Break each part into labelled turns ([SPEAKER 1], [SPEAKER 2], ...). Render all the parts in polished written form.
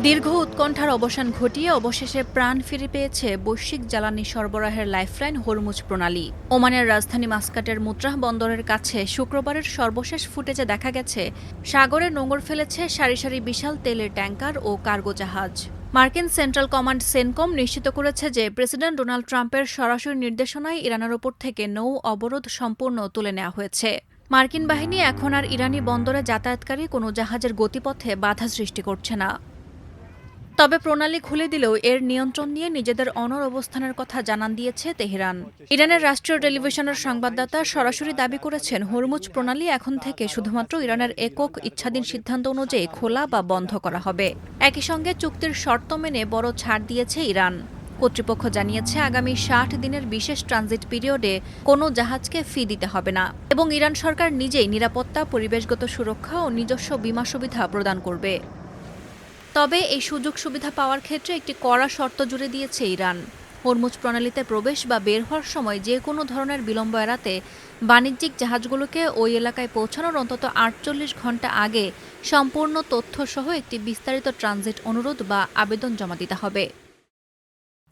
[SPEAKER 1] দীর্ঘ উৎকণ্ঠার অবসান ঘটিয়ে অবশেষে প্রাণ ফিরে পেয়েছে বৈশ্বিক জ্বালানি সরবরাহের লাইফলাইন হরমুজ প্রণালী। ওমানের রাজধানী মাস্কাটের মুত্রাহ বন্দরের কাছে শুক্রবারের সর্বশেষ ফুটেজে দেখা গেছে সাগরে নোঙর ফেলেছে সারি সারি বিশাল তেলের ট্যাঙ্কার ও কার্গো জাহাজ। মার্কিন সেন্ট্রাল কমান্ড সেনকম নিশ্চিত করেছে যে প্রেসিডেন্ট ডোনাল্ড ট্রাম্পের সরাসরি নির্দেশনায় ইরানের ওপর থেকে নৌ অবরোধ সম্পূর্ণ তুলে নেওয়া হয়েছে। মার্কিন বাহিনী এখন আর ইরানি বন্দরে যাতায়াতকারী কোনো জাহাজের গতিপথে বাধা সৃষ্টি করছে না। তবে প্রণালী খুলে দিলেও এর নিয়ন্ত্রণ নিয়ে নিজেদের অনড় অবস্থানের কথা জানান দিয়েছে তেহরান। ইরানের রাষ্ট্রীয় টেলিভিশনের সংবাদদাতা সরাসরি দাবি করেছেন হরমুজ প্রণালী এখন থেকে শুধুমাত্র ইরানের একক ইচ্ছাধীন সিদ্ধান্ত অনুযায়ী খোলা বা বন্ধ করা হবে। একই সঙ্গে চুক্তির শর্ত মেনে বড় ছাড় দিয়েছে ইরান। কর্তৃপক্ষ জানিয়েছে আগামী ৬০ দিনের বিশেষ ট্রানজিট পিরিয়ডে কোনো জাহাজকে ফি দিতে হবে না এবং ইরান সরকার নিজেই নিরাপত্তা, পরিবেশগত সুরক্ষা ও নিজস্ব বীমা সুবিধা প্রদান করবে। তবে এই সুযোগ সুবিধা পাওয়ার ক্ষেত্রে একটি কড়া শর্ত জুড়ে দিয়েছে ইরান। হরমুজ প্রণালীতে প্রবেশ বা বের হওয়ার সময় যে কোনো ধরনের বিলম্ব এড়াতে বাণিজ্যিক জাহাজগুলোকে ওই এলাকায় পৌঁছানোর অন্তত ৪৮ ঘণ্টা আগে সম্পূর্ণ তথ্যসহ একটি বিস্তারিত ট্রানজিট অনুরোধ বা আবেদন জমা দিতে হবে।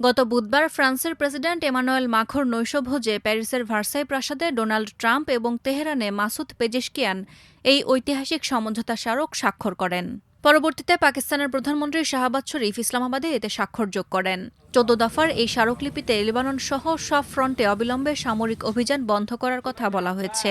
[SPEAKER 1] গত বুধবার ফ্রান্সের প্রেসিডেন্ট এমানুয়েল মাখোঁর নৈশভোজে প্যারিসের ভার্সাই প্রাসাদে ডোনাল্ড ট্রাম্প এবং তেহরানে মাসুদ পেজেশকিয়ান এই ঐতিহাসিক সমঝোতা স্মারক স্বাক্ষর করেন। পরবর্তীতে পাকিস্তানের প্রধানমন্ত্রী শাহবাজ শরীফ ইসলামাবাদে এতে স্বাক্ষর যোগ করেন। ১৪ দফার এই স্মারকলিপিতে লেবানন সহ সব ফ্রন্টে অবিলম্বে সামরিক অভিযান বন্ধ করার কথা বলা হয়েছে।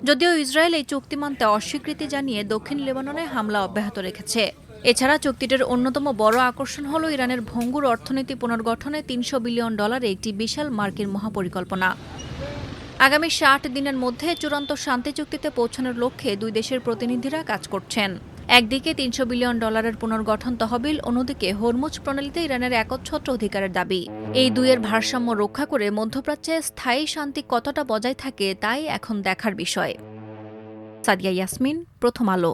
[SPEAKER 1] যদিও ইসরায়েল এই চুক্তি মানতে অস্বীকৃতি জানিয়ে দক্ষিণ লেবাননে হামলা অব্যাহত রেখেছে। এছাড়া চুক্তিটির অন্যতম বড় আকর্ষণ হল ইরানের ভঙ্গুর অর্থনীতি পুনর্গঠনে $৩০০ বিলিয়ন একটি বিশাল মার্কিন মহাপরিকল্পনা। আগামী ৬০ দিনের মধ্যে চূড়ান্ত শান্তি চুক্তিতে পৌঁছানোর লক্ষ্যে দুই দেশের প্রতিনিধিরা কাজ করছেন। একদিকে $৩০০ বিলিয়ন পুনর্গঠন তহবিল, অন্যদিকে হরমুজ প্রণালীতে ইরানের একচ্ছত্র অধিকারের দাবি। এই দুইয়ের ভারসাম্য রক্ষা করে মধ্যপ্রাচ্যে স্থায়ী শান্তি কতটা বজায় থাকে তাই এখন দেখার বিষয়। সাদিয়া ইয়াসমিন, প্রথম আলো।